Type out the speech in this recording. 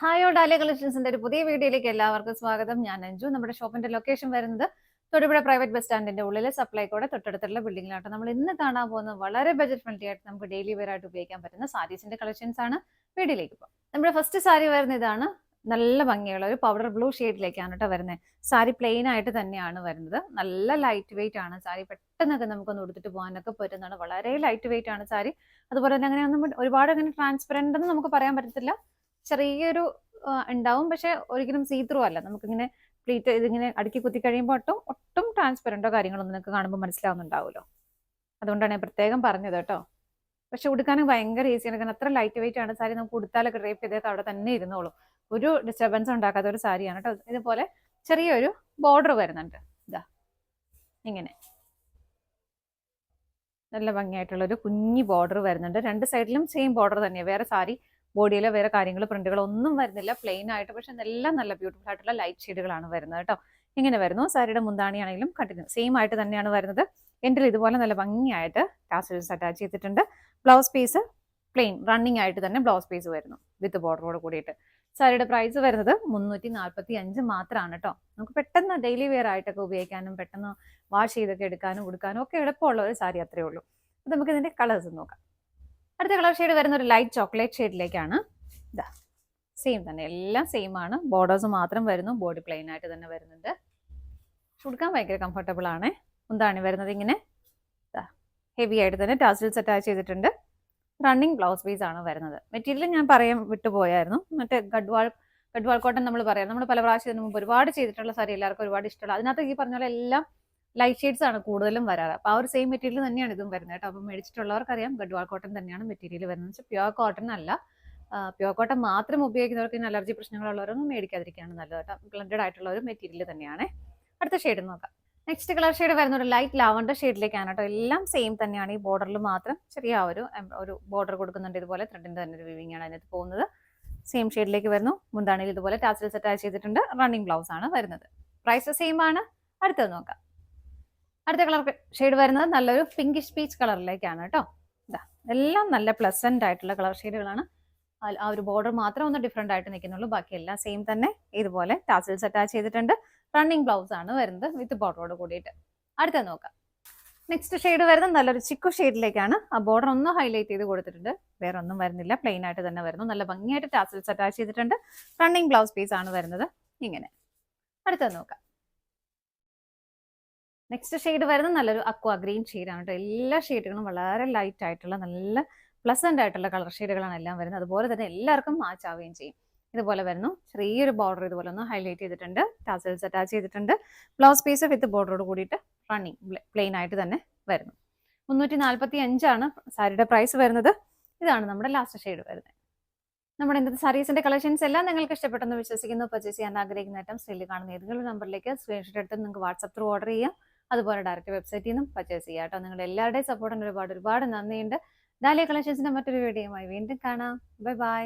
Hi dahlia കളക്ഷൻസിന്റെ ഒരു പുതിയ വീഡിയോയിലേക്ക് എല്ലാവർക്കും സ്വാഗതം. ഞാൻ അഞ്ജു. നമ്മുടെ ഷോപ്പിന്റെ ലൊക്കേഷൻ വരുന്നത് തൊടുപുഴ പ്രൈവറ്റ് ബസ് സ്റ്റാൻഡിന്റെ ഉള്ളിൽ സപ്ലൈക്കോടെ തൊട്ടടുത്തുള്ള ബിൽഡിംഗിലാട്ടോ. നമ്മൾ ഇന്ന് കാണാൻ പോകുന്നത് വളരെ ബജറ്റ് ഫ്രണ്ട്ലി ആയിട്ട് നമുക്ക് ഡെയിലി വെയർ ആയിട്ട് ഉപയോഗിക്കാൻ പറ്റുന്ന സാരീസിന്റെ കളക്ഷൻസ് ആണ്. വീഡിയോയിലേക്ക് പോകും. നമ്മുടെ ഫസ്റ്റ് സാരി വരുന്ന ഇതാണ്. നല്ല ഭംഗിയുള്ള ഒരു പൗഡർ ബ്ലൂ ഷെയ്ഡിലേക്കാണ് കേട്ടോ വരുന്നത്. സാരി പ്ലെയിൻ ആയിട്ട് തന്നെയാണ് വരുന്നത്. നല്ല ലൈറ്റ് വെയിറ്റ് ആണ് സാരി. പെട്ടെന്നൊക്കെ നമുക്കൊന്ന് ഉടുത്തിട്ട് പോകാനൊക്കെ പറ്റുന്നതാണ്. വളരെ ലൈറ്റ് വെയിറ്റ് ആണ് സാരി. അതുപോലെ തന്നെ അങ്ങനെ ഒരുപാട് അങ്ങനെ ട്രാൻസ്പെറന്റ് എന്ന് നമുക്ക് പറയാൻ പറ്റത്തില്ല. ചെറിയൊരു ഉണ്ടാവും, പക്ഷെ ഒരിക്കലും സീ ത്രൂ അല്ല. നമുക്കിങ്ങനെ പ്ലീറ്റ് ഇതിങ്ങനെ അടുക്കി കുത്തി കഴിയുമ്പോൾ ഒട്ടും ട്രാൻസ്പെറന്റോ കാര്യങ്ങളൊന്നും നിങ്ങൾക്ക് കാണുമ്പോൾ മനസ്സിലാവുന്നുണ്ടാവുമല്ലോ. അതുകൊണ്ടാണ് ഞാൻ പ്രത്യേകം പറഞ്ഞത് കേട്ടോ. പക്ഷെ ഉടുക്കാനും ഭയങ്കര ഈസിയാണ്. കാരണം അത്ര ലൈറ്റ് വെയിറ്റ് ആണ് സാരി. നമുക്ക് ഉടുത്താലൊക്കെ ഡ്രേപ്പ് ചെയ്തേക്ക് അവിടെ തന്നെ ഇരുന്നോളൂ. ഒരു ഡിസ്റ്റർബൻസ് ഉണ്ടാക്കാത്ത ഒരു സാരിയാണ് കേട്ടോ. ഇതുപോലെ ചെറിയൊരു ബോർഡർ വരുന്നുണ്ട്. ഇതാ ഇങ്ങനെ നല്ല ഭംഗിയായിട്ടുള്ള ഒരു കുഞ്ഞി ബോർഡർ വരുന്നുണ്ട്. രണ്ട് സൈഡിലും സെയിം ബോർഡർ തന്നെയാണ്. വേറെ സാരി ബോഡിയിലെ വേറെ കാര്യങ്ങൾ പ്രിന്റുകൾ ഒന്നും വരുന്നില്ല. പ്ലെയിൻ ആയിട്ട്, പക്ഷെ എല്ലാം നല്ല ബ്യൂട്ടിഫുൾ ആയിട്ടുള്ള ലൈറ്റ് ഷെയ്ഡുകളാണ് വരുന്നത് കേട്ടോ. ഇങ്ങനെ വരുന്നു. സാരിയുടെ മുന്താണി ആണെങ്കിലും കണ്ടിന്യൂ സെയിം ആയിട്ട് തന്നെയാണ് വരുന്നത്. എൻഡിൽ ഇതുപോലെ നല്ല ഭംഗിയായിട്ട് ടാസൽസ് അറ്റാച്ച് ചെയ്തിട്ടുണ്ട്. ബ്ലൗസ് പീസ് പ്ലെയിൻ റണ്ണിങ് ആയിട്ട് തന്നെ ബ്ലൗസ് പീസ് വരുന്നു വിത്ത് ബോർഡറോട് കൂടിയിട്ട്. സാരിയുടെ പ്രൈസ് വരുന്നത് 345 മാത്രമാണ് കേട്ടോ. നമുക്ക് പെട്ടെന്ന് ഡെയിലി വെയർ ആയിട്ടൊക്കെ ഉപയോഗിക്കാനും പെട്ടെന്ന് വാഷ് ചെയ്തൊക്കെ എടുക്കാനും ഉടുക്കാനും ഒക്കെ എളുപ്പമുള്ള ഒരു സാരി അത്രേ ഉള്ളൂ. അപ്പൊ നമുക്ക് ഇതിന്റെ കളേഴ്സ് നോക്കാം. അടുത്ത കളർ ഷെയ്ഡ് വരുന്ന ഒരു ലൈറ്റ് ചോക്ലേറ്റ് ഷെയ്ഡിലേക്കാണ്. ഇതാ സെയിം തന്നെ, എല്ലാം സെയിം ആണ്. ബോർഡേഴ്സ് മാത്രം വരുന്നു. ബോഡി പ്ലെയിൻ ആയിട്ട് തന്നെ വരുന്നുണ്ട്. ഉടുക്കാൻ ഭയങ്കര കംഫർട്ടബിൾ ആണ്. എന്താണ് വരുന്നത് ഇങ്ങനെ ഹെവി ആയിട്ട് തന്നെ ടാസിൽസ് അറ്റാച്ച് ചെയ്തിട്ടുണ്ട്. റണ്ണിങ് ബ്ലൗസ് പീസ് ആണ് വരുന്നത്. മെറ്റീരിയൽ ഞാൻ പറയാൻ വിട്ടുപോയായിരുന്നു. മറ്റേ ഗഡ്വാൾ കോട്ടൺ നമ്മൾ പറയാം. നമ്മൾ പല പ്രാവശ്യം മുമ്പ് ഒരുപാട് ചെയ്തിട്ടുള്ള സാരി എല്ലാവർക്കും ഒരുപാട് ഇഷ്ടമുള്ള. അതിനകത്ത് ഈ പറഞ്ഞ പോലെ എല്ലാം ലൈറ്റ് ഷെയ്ഡ്സ് ആണ് കൂടുതലും വരാറ്. അപ്പോൾ ആ ഒരു സെയിം മെറ്റീരിയൽ തന്നെയാണ് ഇതും വരുന്നത് കേട്ടോ. അപ്പം മേടിച്ചിട്ടുള്ളവർക്കറിയാം ഗഡ്വാൾ കോട്ടൺ തന്നെയാണ് മെറ്റീരിയൽ വരുന്നത്. വെച്ചാൽ പ്യുവർ കോട്ടൺ അല്ല. പ്യുവർ കോട്ടൺ മാത്രം ഉപയോഗിക്കുന്നവർക്ക് ഇനി അലർജി പ്രശ്നങ്ങളുള്ളവരൊന്നും മേടിക്കാതിരിക്കുകയാണ് നല്ലത് കേട്ടോ. ബ്ലെൻഡഡ് ആയിട്ടുള്ള ഒരു മെറ്റീരിയൽ തന്നെയാണ്. അടുത്ത ഷെയ്ഡ് നോക്കാം. നെക്സ്റ്റ് കളർ ഷെയ്ഡ് വരുന്ന ഒരു ലൈറ്റ് ലാവണ്ടർ ഷെയ്ഡിലേക്കാണ് കേട്ടോ. എല്ലാം സെയിം തന്നെയാണ്. ഈ ബോർഡറിൽ മാത്രം ചെറിയ ഒരു ബോർഡർ കൊടുക്കുന്നുണ്ട്. ഇതുപോലെ ത്രെഡിന്റെ തന്നെ ഒരു വിവിങ് ആണ് അതിനകത്ത് പോകുന്നത്. സെയിം ഷെയ്ഡിലേക്ക് വരുന്നു. മുന്താണിയിൽ ഇതുപോലെ ടാസൽസ് അറ്റാച്ച് ചെയ്തിട്ടുണ്ട്. റണ്ണിങ് ബ്ലൗസ് ആണ് വരുന്നത്. പ്രൈസ് സെയിം ആണ്. അടുത്തത് നോക്കാം. അടുത്ത കളർ ഷെയ്ഡ് വരുന്നത് നല്ലൊരു പിങ്കിഷ് പീച്ച് കളറിലേക്കാണ് കേട്ടോ. ഇതാ എല്ലാം നല്ല പ്ലസന്റ് ആയിട്ടുള്ള കളർ ഷെയ്ഡുകളാണ്. ആ ഒരു ബോർഡർ മാത്രം ഒന്ന് ഡിഫറെന്റ് ആയിട്ട് നിൽക്കുന്നുള്ളൂ. ബാക്കി എല്ലാം സെയിം തന്നെ. ഇതുപോലെ ടാസൽസ് അറ്റാച്ച് ചെയ്തിട്ടുണ്ട്. റണ്ണിങ് ബ്ലൗസ് ആണ് വരുന്നത് വിത്ത് ബോർഡറോട് കൂടിയിട്ട്. അടുത്തത് നോക്കാം. നെക്സ്റ്റ് ഷെയ്ഡ് വരുന്നത് നല്ലൊരു ചിക്കു ഷെയ്ഡിലേക്കാണ്. ആ ബോർഡർ ഒന്ന് ഹൈലൈറ്റ് ചെയ്ത് കൊടുത്തിട്ടുണ്ട്. വേറെ ഒന്നും വരുന്നില്ല. പ്ലെയിൻ ആയിട്ട് തന്നെ വരുന്നു. നല്ല ഭംഗിയായിട്ട് ടാസൽസ് അറ്റാച്ച് ചെയ്തിട്ടുണ്ട്. റണ്ണിങ് ബ്ലൗസ് പീസ് ആണ് വരുന്നത് ഇങ്ങനെ. അടുത്തത് നോക്കാം. നെക്സ്റ്റ് ഷെയ്ഡ് വരുന്നത് നല്ലൊരു അക്വാ ഗ്രീൻ ഷെയ്ഡാണ് കേട്ടോ. എല്ലാ ഷെയ്ഡുകളും വളരെ ലൈറ്റ് ആയിട്ടുള്ള നല്ല പ്ലസന്റ് ആയിട്ടുള്ള കളർ ഷെയ്ഡുകളാണ് എല്ലാം വരുന്നത്. അതുപോലെ തന്നെ എല്ലാവർക്കും മാച്ച് ആവുകയും ചെയ്യും. ഇതുപോലെ വരുന്നു. ചെറിയൊരു ബോർഡർ ഇതുപോലെ ഒന്ന് ഹൈലൈറ്റ് ചെയ്തിട്ടുണ്ട്. ടാസൽസ് അറ്റാച്ച് ചെയ്തിട്ടുണ്ട്. ബ്ലൗസ് പീസ് വിത്ത് ബോർഡറോട് കൂടിയിട്ട് റണ്ണിങ് പ്ലെയിൻ ആയിട്ട് തന്നെ വരുന്നു. 345 ആണ് സാരിയുടെ പ്രൈസ് വരുന്നത്. ഇതാണ് നമ്മുടെ ലാസ്റ്റ് ഷെയ്ഡ് വരുന്നത്. നമ്മുടെ ഇന്നത്തെ സാരീസിന്റെ കളക്ഷൻസ് എല്ലാം നിങ്ങൾക്ക് ഇഷ്ടപ്പെട്ടെന്ന് വിശ്വസിക്കുന്നു. പർച്ചേസ് ചെയ്യാൻ ആഗ്രഹിക്കുന്ന ഐറ്റം സ്ക്രീനിൽ കാണുന്ന ഏതെങ്കിലും നമ്പറിലേക്ക് സ്ക്രീൻഷോട്ട് എടുത്ത് നിങ്ങൾക്ക് വാട്സ്ആപ്പ് ത്രൂ ഓർഡർ ചെയ്യാം. അതുപോലെ ഡയറക്റ്റ് വെബ്സൈറ്റിൽ നിന്നും പർച്ചേസ് ചെയ്യാം കേട്ടോ. നിങ്ങളുടെ എല്ലാവരുടെയും സപ്പോർട്ടിന് ഒരുപാട് നന്ദിയുണ്ട്. ഡാലിയ കളക്ഷൻസിന്റെ മറ്റൊരു വീഡിയോയുമായി വീണ്ടും കാണാം. Bye bye.